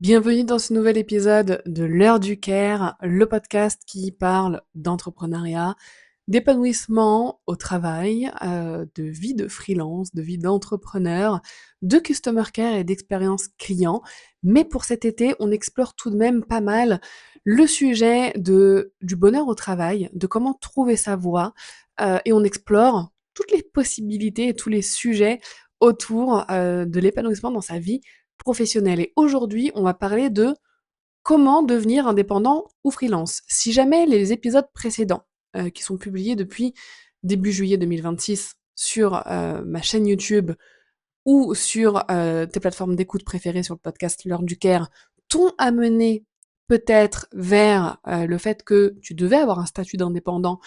Bienvenue dans ce nouvel épisode de l'heure du Caire, le podcast qui parle d'entrepreneuriat, d'épanouissement au travail, de vie de freelance, de vie d'entrepreneur, de customer care et d'expérience client. Mais pour cet été, on explore tout de même pas mal le sujet du bonheur au travail, de comment trouver sa voie, et on explore toutes les possibilités et tous les sujets autour de l'épanouissement dans sa vie professionnelle. Et aujourd'hui, on va parler de comment devenir indépendant ou freelance. Si jamais les épisodes précédents, qui sont publiés depuis début juillet 2026 sur ma chaîne YouTube ou sur tes plateformes d'écoute préférées sur le podcast L'heure du Caire, t'ont amené peut-être vers le fait que tu devais avoir un statut d'indépendant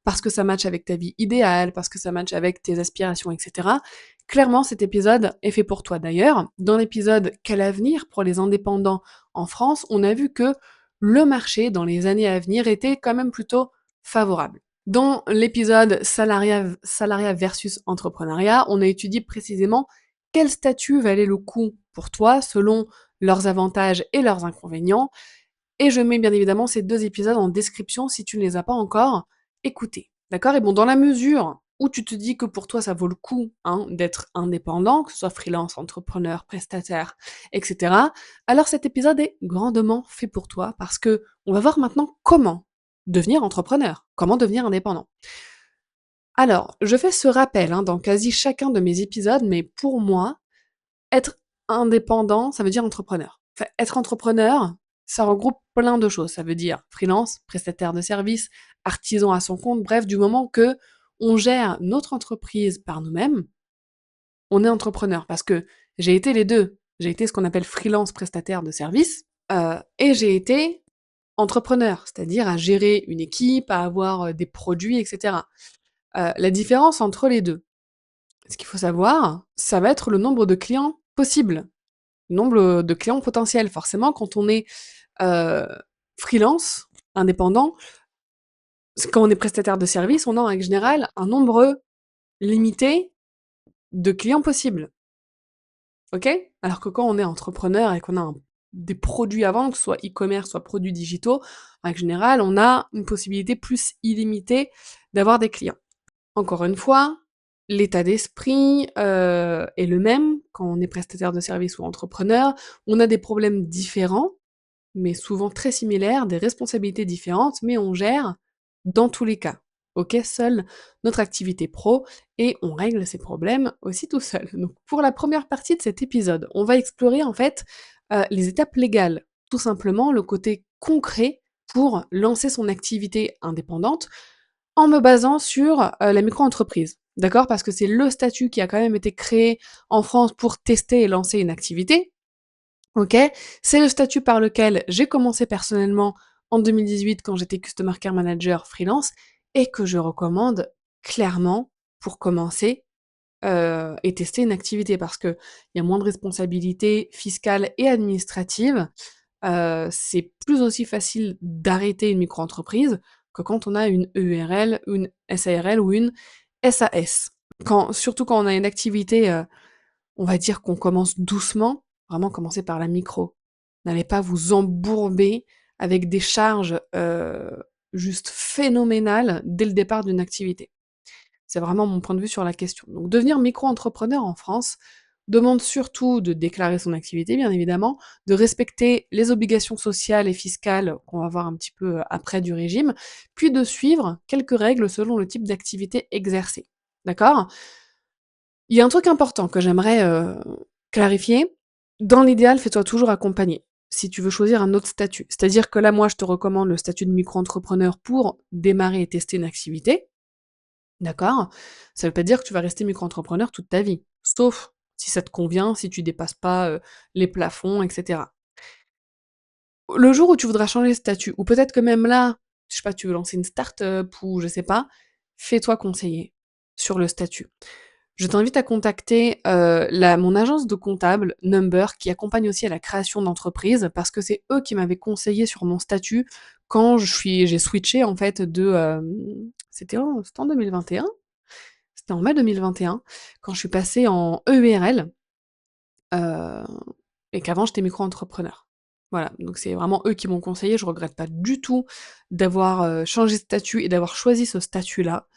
parce que ça matche avec ta vie idéale, parce que ça matche avec tes aspirations, etc. Clairement, cet épisode est fait pour toi. D'ailleurs, dans l'épisode Quel avenir pour les indépendants en France, on a vu que le marché dans les années à venir était quand même plutôt favorable. Dans l'épisode salariat versus entrepreneuriat, on a étudié précisément quel statut valait le coup pour toi selon leurs avantages et leurs inconvénients. Et je mets bien évidemment ces deux épisodes en description si tu ne les as pas encore écoutés. D'accord? Et bon, dans la mesure où tu te dis que pour toi ça vaut le coup hein, d'être indépendant, que ce soit freelance, entrepreneur, prestataire, etc., alors cet épisode est grandement fait pour toi parce que on va voir maintenant comment devenir entrepreneur, comment devenir indépendant. Alors, je fais ce rappel hein, dans quasi chacun de mes épisodes, mais pour moi, être indépendant, ça veut dire entrepreneur. Enfin, être entrepreneur, ça regroupe plein de choses. Ça veut dire freelance, prestataire de services, artisan à son compte, bref, du moment que on gère notre entreprise par nous-mêmes, on est entrepreneur. Parce que j'ai été les deux. J'ai été ce qu'on appelle freelance prestataire de services, et j'ai été entrepreneur, c'est-à-dire à gérer une équipe, à avoir des produits, etc. La différence entre les deux, ce qu'il faut savoir, ça va être le nombre de clients possibles, nombre de clients potentiels. Forcément, quand on est euh, freelance, indépendant, quand on est prestataire de service, on a en règle générale un nombre limité de clients possibles. Ok? Alors que quand on est entrepreneur et qu'on a des produits à vendre, que ce soit e-commerce, soit produits digitaux, en règle générale, on a une possibilité plus illimitée d'avoir des clients. Encore une fois, l'état d'esprit est le même quand on est prestataire de service ou entrepreneur. On a des problèmes différents, mais souvent très similaires, des responsabilités différentes, mais on gère dans tous les cas. Ok, seule notre activité pro et on règle ces problèmes aussi tout seul. Donc pour la première partie de cet épisode, on va explorer en fait les étapes légales, tout simplement le côté concret pour lancer son activité indépendante en me basant sur la micro-entreprise. D'accord? Parce que c'est le statut qui a quand même été créé en France pour tester et lancer une activité. Ok, c'est le statut par lequel j'ai commencé personnellement en 2018 quand j'étais Customer Care Manager freelance et que je recommande clairement pour commencer et tester une activité parce que il y a moins de responsabilités fiscales et administratives. C'est plus aussi facile d'arrêter une micro-entreprise que quand on a une EURL, une SARL ou une SAS. Surtout quand on a une activité on va dire qu'on commence doucement, vraiment commencer par la micro. N'allez pas vous embourber avec des charges juste phénoménales dès le départ d'une activité. C'est vraiment mon point de vue sur la question. Donc devenir micro-entrepreneur en France demande surtout de déclarer son activité, bien évidemment, de respecter les obligations sociales et fiscales qu'on va voir un petit peu après du régime, puis de suivre quelques règles selon le type d'activité exercée. D'accord? Il y a un truc important que j'aimerais clarifier. Dans l'idéal, fais-toi toujours accompagner si tu veux choisir un autre statut. C'est-à-dire que là, moi, je te recommande le statut de micro-entrepreneur pour démarrer et tester une activité. D'accord? Ça veut pas dire que tu vas rester micro-entrepreneur toute ta vie. Sauf si ça te convient, si tu dépasses pas les plafonds, etc. Le jour où tu voudras changer de statut, ou peut-être que même là, je sais pas, tu veux lancer une start-up ou je sais pas, fais-toi conseiller sur le statut. Je t'invite à contacter mon agence de comptable, Number, qui accompagne aussi à la création d'entreprise, parce que c'est eux qui m'avaient conseillé sur mon statut quand j'ai switché en fait c'était en 2021, c'était en mai 2021, quand je suis passée en EURL, et qu'avant j'étais micro-entrepreneur. Voilà, donc c'est vraiment eux qui m'ont conseillé. Je regrette pas du tout d'avoir, changé de statut et d'avoir choisi ce statut-là.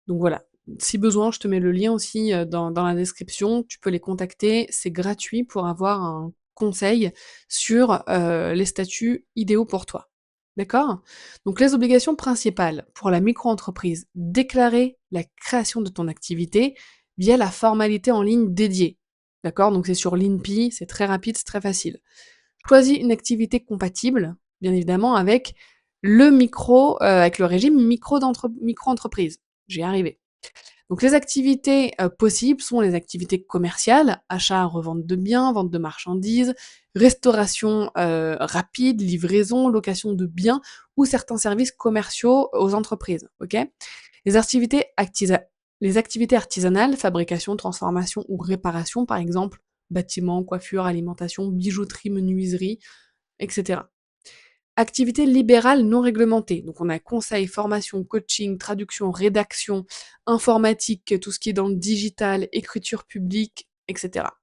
Donc voilà, si besoin, je te mets le lien aussi, dans la description. Tu peux les contacter, c'est gratuit pour avoir un conseil sur, les statuts idéaux pour toi. D'accord? Donc les obligations principales pour la micro-entreprise: déclarer la création de ton activité via la formalité en ligne dédiée. D'accord? Donc c'est sur l'INPI, c'est très rapide, c'est très facile. Choisis une activité compatible, bien évidemment, avec le régime micro-entreprise. J'y arrivé. Donc les activités, possibles sont les activités commerciales, achat, revente de biens, vente de marchandises, restauration, rapide, livraison, location de biens ou certains services commerciaux aux entreprises, OK? Les activités actisa les activités artisanales, fabrication, transformation ou réparation, par exemple, bâtiment, coiffure, alimentation, bijouterie, menuiserie, et cetera. Activités libérales non réglementées, donc on a conseil, formation, coaching, traduction, rédaction, informatique, tout ce qui est dans le digital, écriture publique, et cetera.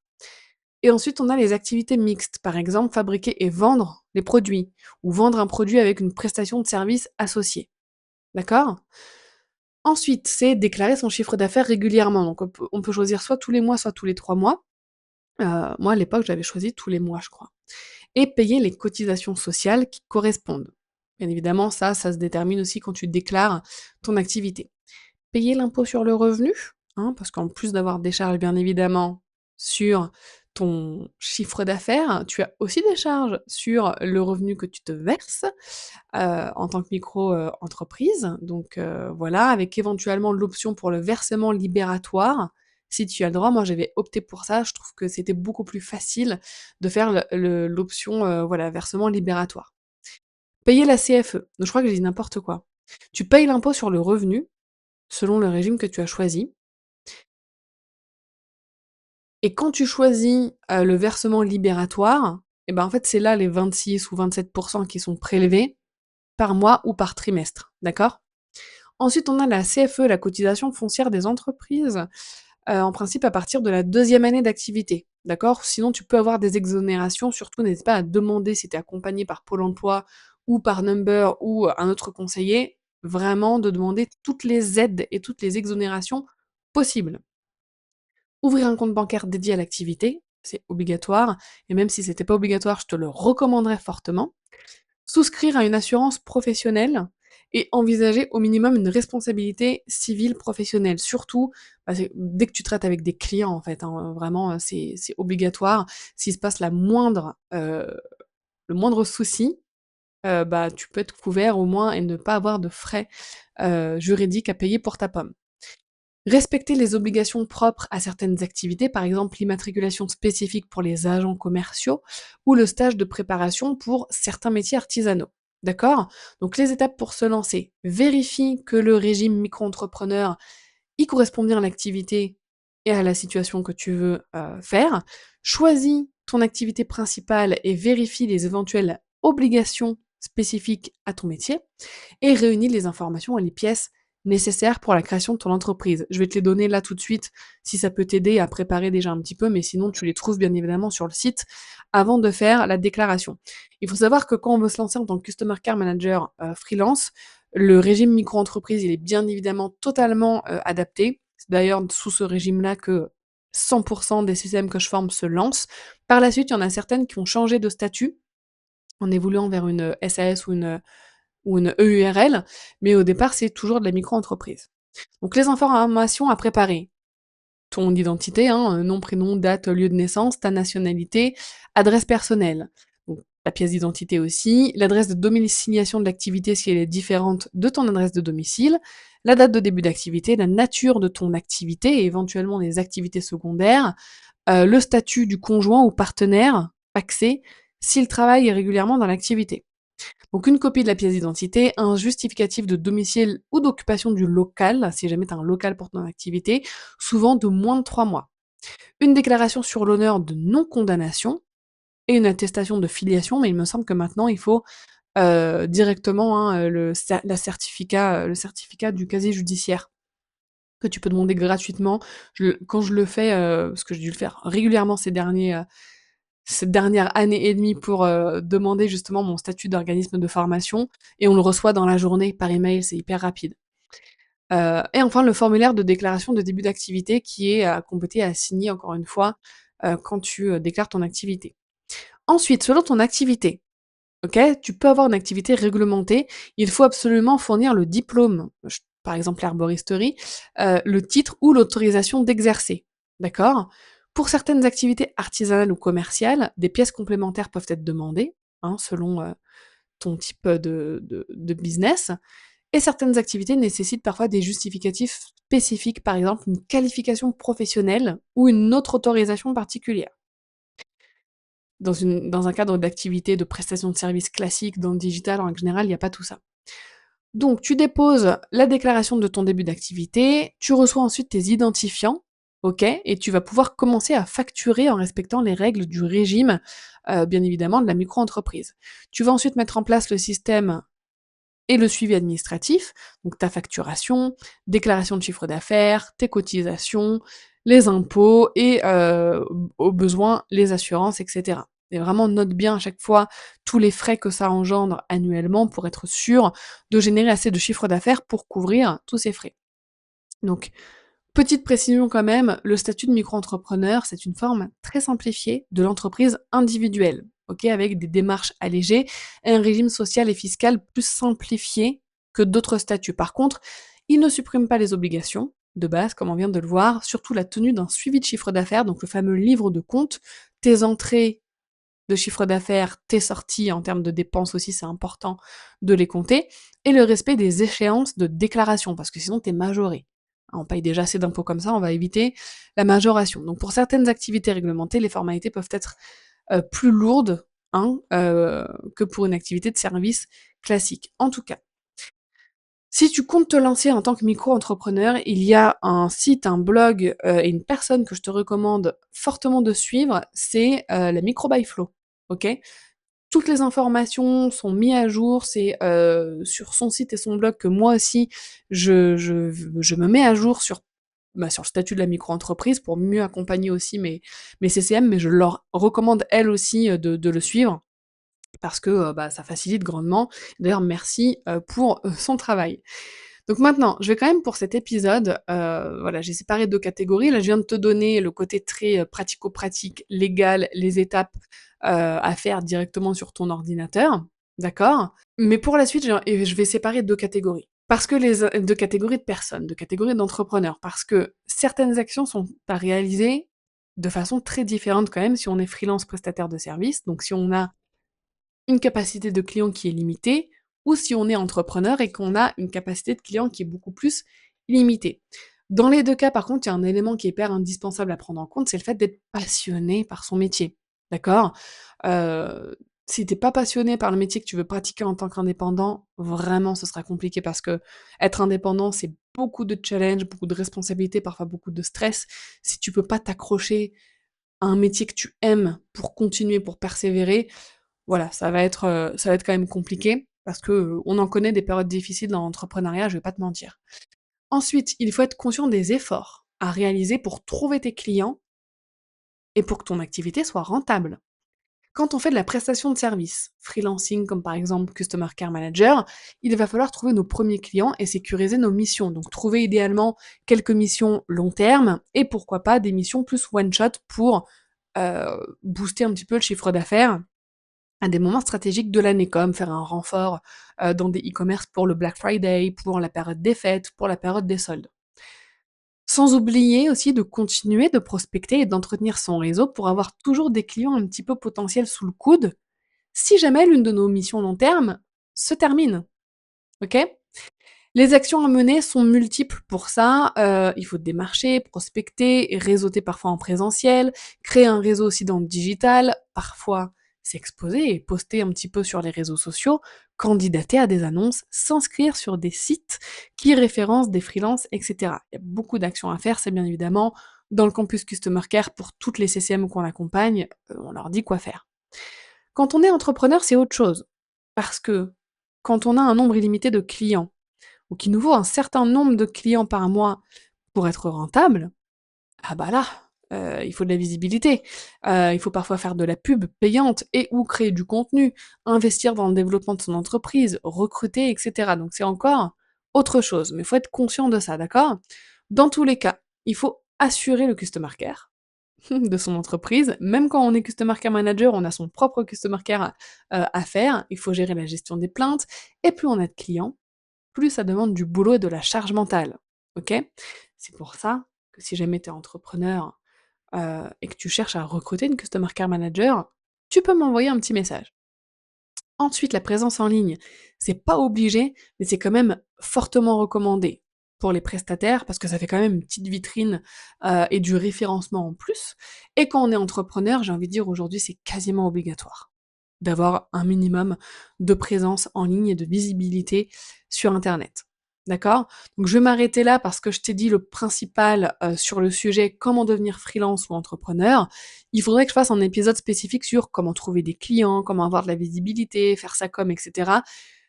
Et ensuite, on a les activités mixtes, par exemple fabriquer et vendre les produits, ou vendre un produit avec une prestation de service associée. D'accord? Ensuite, c'est déclarer son chiffre d'affaires régulièrement, donc on peut choisir soit tous les mois, soit tous les 3 mois. Moi à l'époque, j'avais choisi tous les mois, je crois. Et payer les cotisations sociales qui correspondent. Bien évidemment, ça se détermine aussi quand tu déclares ton activité. Payer l'impôt sur le revenu, hein, parce qu'en plus d'avoir des charges bien évidemment sur ton chiffre d'affaires, tu as aussi des charges sur le revenu que tu te verses, en tant que micro, entreprise. Donc voilà, avec éventuellement l'option pour le versement libératoire, si tu as le droit. Moi, j'avais opté pour ça. Je trouve que c'était beaucoup plus facile de faire l'option, voilà, versement libératoire. Payer la CFE, donc je crois que j'ai dit n'importe quoi. Tu payes l'impôt sur le revenu, selon le régime que tu as choisi, et quand tu choisis, le versement libératoire, et ben, en fait, c'est là les 26 ou 27 qui sont prélevés par mois ou par trimestre, d'accord? Ensuite, on a la CFE, la cotisation foncière des entreprises, en principe à partir de la deuxième année d'activité, d'accord? Sinon tu peux avoir des exonérations, surtout n'hésite pas à demander si tu es accompagné par Pôle emploi ou par Number ou un autre conseiller, vraiment de demander toutes les aides et toutes les exonérations possibles. Ouvrir un compte bancaire dédié à l'activité, c'est obligatoire, et même si c'était pas obligatoire, je te le recommanderais fortement. Souscrire à une assurance professionnelle et envisager au minimum une responsabilité civile professionnelle. Surtout, bah, dès que tu traites avec des clients en fait, hein, vraiment, c'est obligatoire. S'il se passe le moindre souci, bah, tu peux être couvert au moins et ne pas avoir de frais, juridiques à payer pour ta pomme. Respecter les obligations propres à certaines activités, par exemple l'immatriculation spécifique pour les agents commerciaux ou le stage de préparation pour certains métiers artisanaux. D'accord? Donc les étapes pour se lancer. Vérifie que le régime micro-entrepreneur y correspond bien à l'activité et à la situation que tu veux faire. Choisis ton activité principale et vérifie les éventuelles obligations spécifiques à ton métier et réunis les informations et les pièces nécessaires pour la création de ton entreprise. Je vais te les donner là tout de suite si ça peut t'aider à préparer déjà un petit peu, mais sinon tu les trouves bien évidemment sur le site avant de faire la déclaration. Il faut savoir que quand on veut se lancer en tant que Customer Care Manager freelance, le régime micro-entreprise, il est bien évidemment totalement adapté. C'est d'ailleurs sous ce régime-là que 100% des systèmes que je forme se lancent. Par la suite, il y en a certaines qui ont changé de statut en évoluant vers une SAS ou une EURL, mais au départ, c'est toujours de la micro-entreprise. Donc les informations à préparer: ton identité, hein, nom, prénom, date, lieu de naissance, ta nationalité, adresse personnelle. Donc la pièce d'identité aussi, l'adresse de domiciliation de l'activité si elle est différente de ton adresse de domicile, la date de début d'activité, la nature de ton activité et éventuellement les activités secondaires, le statut du conjoint ou partenaire, pacsé, s'il travaille régulièrement dans l'activité. Donc une copie de la pièce d'identité, un justificatif de domicile ou d'occupation du local, si jamais tu as un local pour ton activité, souvent de moins de 3 mois. Une déclaration sur l'honneur de non-condamnation et une attestation de filiation, mais il me semble que maintenant il faut directement, hein, le certificat du casier judiciaire que tu peux demander gratuitement. Quand je le fais, parce que j'ai dû le faire régulièrement cette dernière année et demie pour, demander justement mon statut d'organisme de formation et on le reçoit dans la journée par email, c'est hyper rapide. Et enfin le formulaire de déclaration de début d'activité qui est à compléter et à signer encore une fois, quand tu, déclares ton activité. Ensuite, selon ton activité, OK, tu peux avoir une activité réglementée, il faut absolument fournir le diplôme, par exemple l'herboristerie, le titre ou l'autorisation d'exercer, d'accord? Pour certaines activités artisanales ou commerciales, des pièces complémentaires peuvent être demandées, hein, selon, ton type, de business et certaines activités nécessitent parfois des justificatifs spécifiques, par exemple une qualification professionnelle ou une autre autorisation particulière. Dans un cadre d'activité de prestation de services classique dans le digital, en général, il y a pas tout ça. Donc tu déposes la déclaration de ton début d'activité, tu reçois ensuite tes identifiants, OK? Et tu vas pouvoir commencer à facturer en respectant les règles du régime, bien évidemment de la micro-entreprise. Tu vas ensuite mettre en place le système et le suivi administratif, donc ta facturation, déclaration de chiffre d'affaires, tes cotisations, les impôts et au besoin les assurances et cetera. Et vraiment note bien à chaque fois tous les frais que ça engendre annuellement pour être sûr de générer assez de chiffre d'affaires pour couvrir tous ces frais. Donc petite précision quand même, le statut de micro-entrepreneur, c'est une forme très simplifiée de l'entreprise individuelle, OK? Avec des démarches allégées et un régime social et fiscal plus simplifié que d'autres statuts. Par contre, il ne supprime pas les obligations de base, comme on vient de le voir, surtout la tenue d'un suivi de chiffre d'affaires, donc le fameux livre de compte, tes entrées de chiffre d'affaires, tes sorties en termes de dépenses aussi, c'est important de les compter, et le respect des échéances de déclaration, parce que sinon tu es majoré. On paye déjà assez d'impôts comme ça, on va éviter la majoration. Donc pour certaines activités réglementées, les formalités peuvent être plus lourdes, hein, que pour une activité de service classique. En tout cas, si tu comptes te lancer en tant que micro-entrepreneur, il y a un site, un blog, et une personne que je te recommande fortement de suivre, c'est, la Micro by Flo, OK? Toutes les informations sont mis à jour, c'est, sur son site et son blog que moi aussi je me mets à jour sur, bah, sur le statut de la micro-entreprise pour mieux accompagner aussi mes CCM, mais je leur recommande elles aussi, de le suivre parce que, bah, ça facilite grandement. D'ailleurs merci, pour, son travail. Donc maintenant, je vais quand même pour cet épisode, voilà, j'ai séparé 2 catégories. Là, je viens de te donner le côté très, pratico-pratique, légal, les étapes, à faire directement sur ton ordinateur, d'accord? Mais pour la suite, je vais séparer 2 catégories. Parce que 2 catégories de personnes, 2 catégories d'entrepreneurs. Parce que certaines actions sont à réaliser de façon très différente quand même si on est freelance prestataire de services. Donc si on a une capacité de client qui est limitée, ou si on est entrepreneur et qu'on a une capacité de client qui est beaucoup plus limitée. Dans les 2 cas, par contre, il y a un élément qui est hyper indispensable à prendre en compte, c'est le fait d'être passionné par son métier, d'accord? Heu, Si tu pas passionné par le métier que tu veux pratiquer en tant qu'indépendant, vraiment ce sera compliqué parce que être indépendant, c'est beaucoup de challenges, beaucoup de responsabilités, parfois beaucoup de stress. Si tu peux pas t'accrocher à un métier que tu aimes pour continuer, pour persévérer, voilà, ça va être quand même compliqué parce que, on en connaît des périodes difficiles dans l'entrepreneuriat, je vais pas te mentir. Ensuite, il faut être conscient des efforts à réaliser pour trouver tes clients et pour que ton activité soit rentable. Quand on fait de la prestation de service, freelancing comme par exemple Customer Care Manager, il va falloir trouver nos premiers clients et sécuriser nos missions. Donc trouver idéalement quelques missions long terme et pourquoi pas des missions plus one shot pour, booster un petit peu le chiffre d'affaires à des moments stratégiques de l'année, comme faire un renfort, dans des e-commerce pour le Black Friday, pour la période des fêtes, pour la période des soldes. Sans oublier aussi de continuer de prospecter et d'entretenir son réseau pour avoir toujours des clients un petit peu potentiels sous le coude, si jamais l'une de nos missions long terme se termine, OK? Les actions à mener sont multiples pour ça, il faut démarcher, prospecter, réseauter parfois en présentiel, créer un réseau aussi dans le digital, parfois s'exposer et poster un petit peu sur les réseaux sociaux, candidater à des annonces, s'inscrire sur des sites qui référencent des freelances et cetera. Il y a beaucoup d'actions à faire, c'est bien évidemment dans le campus Customer Care pour toutes les CCM qu'on accompagne, on leur dit quoi faire. Quand on est entrepreneur, c'est autre chose, parce que quand on a un nombre illimité de clients ou qu'il nous faut un certain nombre de clients par mois pour être rentable, ah bah là, il faut de la visibilité, il faut parfois faire de la pub payante et ou créer du contenu, investir dans le développement de son entreprise, recruter et cetera. Donc c'est encore autre chose, mais il faut être conscient de ça, d'accord? Dans tous les cas, il faut assurer le customer care de son entreprise. Même quand on est customer care manager, on a son propre customer care, à faire. Il faut gérer la gestion des plaintes et plus on a de clients, plus ça demande du boulot et de la charge mentale, OK? C'est pour ça que si jamais tu es entrepreneur, et que tu cherches à recruter une customer care manager, tu peux m'envoyer un petit message. Ensuite, la présence en ligne, c'est pas obligé, mais c'est quand même fortement recommandé pour les prestataires parce que ça fait quand même une petite vitrine, et du référencement en plus. Et quand on est entrepreneur, j'ai envie de dire aujourd'hui, c'est quasiment obligatoire d'avoir un minimum de présence en ligne et de visibilité sur internet. D'accord? Donc je vais m'arrêter là parce que je t'ai dit le principal, sur le sujet comment devenir freelance ou entrepreneur. Il faudrait que je fasse un épisode spécifique sur comment trouver des clients, comment avoir de la visibilité, faire sa com, et cetera.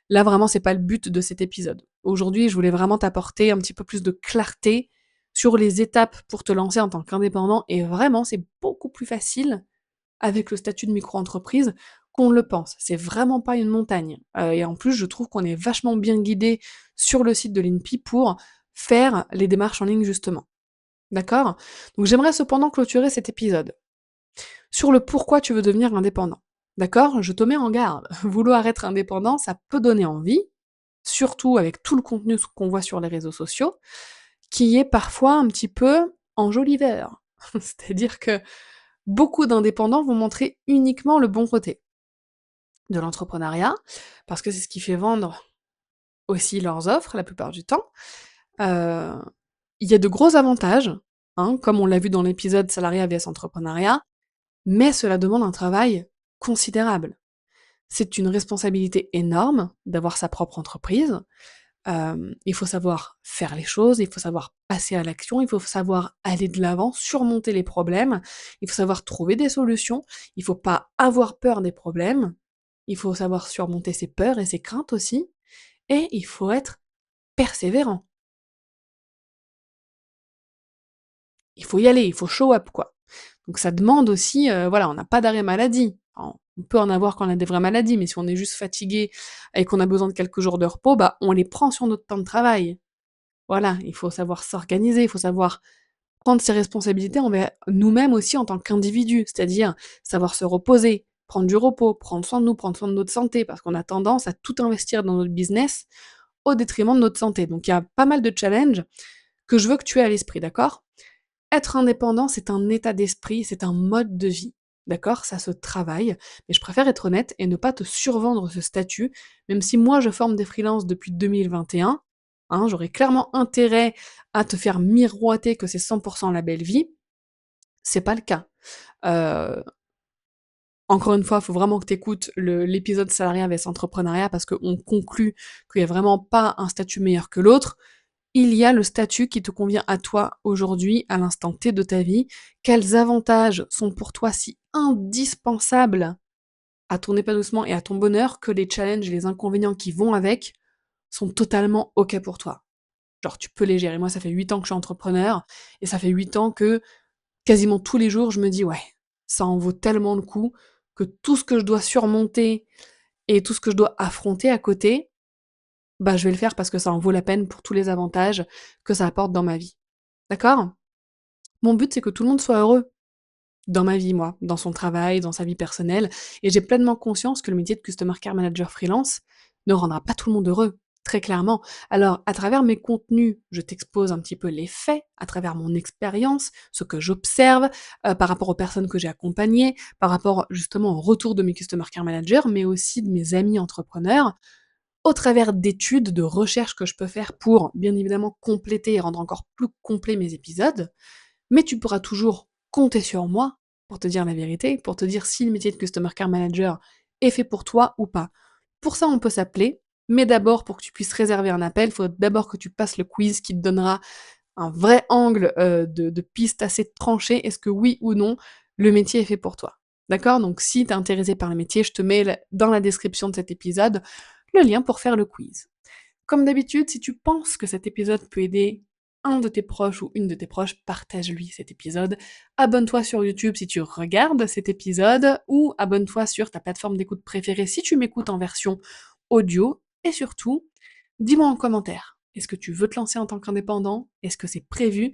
Là, vraiment, c'est pas le but de cet épisode. Aujourd'hui, je voulais vraiment t'apporter un petit peu plus de clarté sur les étapes pour te lancer en tant qu'indépendant et vraiment, c'est beaucoup plus facile avec le statut de micro-entreprise qu'on le pense. C'est vraiment pas une montagne. Et en plus, je trouve qu'on est vachement bien guidé sur le site de l'INPI pour faire les démarches en ligne justement. D'accord? Donc j'aimerais cependant clôturer cet épisode sur le pourquoi tu veux devenir indépendant. D'accord? Je te mets en garde. Vouloir être indépendant, ça peut donner envie, surtout avec tout le contenu qu'on voit sur les réseaux sociaux, qui est parfois un petit peu enjoliveur. C'est-à-dire que beaucoup d'indépendants vont montrer uniquement le bon côté de l'entrepreneuriat, parce que c'est ce qui fait vendre aussi leurs offres la plupart du temps. Heu, il y a de gros avantages, hein, comme on l'a vu dans l'épisode salariat vs entrepreneuriat, mais cela demande un travail considérable. C'est une responsabilité énorme d'avoir sa propre entreprise. Il faut savoir faire les choses, il faut savoir passer à l'action, il faut savoir aller de l'avant, surmonter les problèmes, il faut savoir trouver des solutions, il faut pas avoir peur des problèmes, il faut savoir surmonter ses peurs et ses craintes aussi, et il faut être persévérant. Il faut y aller, il faut show up, quoi. Donc ça demande aussi, voilà, on n'a pas d'arrêt maladie. On peut en avoir quand on a des vraies maladies, mais si on est juste fatigué et qu'on a besoin de quelques jours de repos, bah, on les prend sur notre temps de travail. Voilà, il faut savoir s'organiser, il faut savoir prendre ses responsabilités envers nous-mêmes aussi en tant qu'individus, c'est-à-dire savoir se reposer, prendre du repos, prendre soin de nous, prendre soin de notre santé, parce qu'on a tendance à tout investir dans notre business au détriment de notre santé. Donc il y a pas mal de challenges que je veux que tu aies à l'esprit, d'accord? Être indépendant, c'est un état d'esprit, c'est un mode de vie, d'accord? Ça se travaille, mais je préfère être honnête et ne pas te survendre ce statut, même si moi je forme des freelances depuis 2021, hein, j'aurais clairement intérêt à te faire miroiter que c'est 100 la belle vie, c'est pas le cas. Heu, encore une fois, il faut vraiment que tu écoutes l'épisode salariat vs entrepreneuriat parce qu'on conclut qu'il y a vraiment pas un statut meilleur que l'autre. Il y a le statut qui te convient à toi aujourd'hui, à l'instant T de ta vie. Quels avantages sont pour toi si indispensables à ton épanouissement et à ton bonheur que les challenges et les inconvénients qui vont avec sont totalement OK pour toi. Genre tu peux les gérer. Moi, ça fait 8 ans que je suis entrepreneur et ça fait 8 ans que quasiment tous les jours, je me dis: «Ouais, ça en vaut tellement le coup que tout ce que je dois surmonter et tout ce que je dois affronter à côté, bah, je vais le faire parce que ça en vaut la peine pour tous les avantages que ça apporte dans ma vie». D'accord? Mon but, c'est que tout le monde soit heureux dans ma vie, moi, dans son travail, dans sa vie personnelle, et j'ai pleinement conscience que le métier de customer care manager freelance ne rendra pas tout le monde heureux, très clairement. Alors, à travers mes contenus, je t'expose un petit peu les faits, à travers mon expérience, ce que j'observe, par rapport aux personnes que j'ai accompagnées, par rapport justement au retour de mes customer care managers, mais aussi de mes amis entrepreneurs, au travers d'études, de recherches que je peux faire pour, bien évidemment, compléter et rendre encore plus complets mes épisodes. Mais tu pourras toujours compter sur moi pour te dire la vérité, pour te dire si le métier de Customer Care Manager est fait pour toi ou pas. Pour ça, on peut s'appeler, mais d'abord, pour que tu puisses réserver un appel, il faut d'abord que tu passes le quiz qui te donnera un vrai angle de piste assez tranché. Est-ce que oui ou non, le métier est fait pour toi? D'accord? Donc si tu es intéressé par le métier, je te mets dans la description de cet épisode le lien pour faire le quiz. Comme d'habitude, si tu penses que cet épisode peut aider un de tes proches ou une de tes proches, partage-lui cet épisode. Abonne-toi sur YouTube si tu regardes cet épisode, ou abonne-toi sur ta plateforme d'écoute préférée si tu m'écoutes en version audio. Et surtout, dis-moi en commentaire, est-ce que tu veux te lancer en tant qu'indépendant? Est-ce que c'est prévu?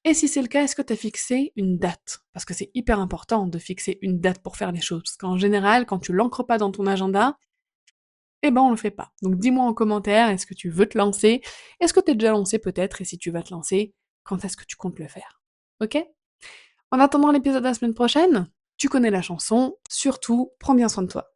Et si c'est le cas, est-ce que tu as fixé une date? Parce que c'est hyper important de fixer une date pour faire les choses. Parce qu'en général, quand tu l'ancres pas dans ton agenda, eh ben on le fait pas. Donc dis-moi en commentaire, est-ce que tu veux te lancer? Est-ce que tu es déjà lancé peut-être? Et si tu vas te lancer, quand est-ce que tu comptes le faire? Ok? En attendant l'épisode de la semaine prochaine, tu connais la chanson, surtout prends bien soin de toi.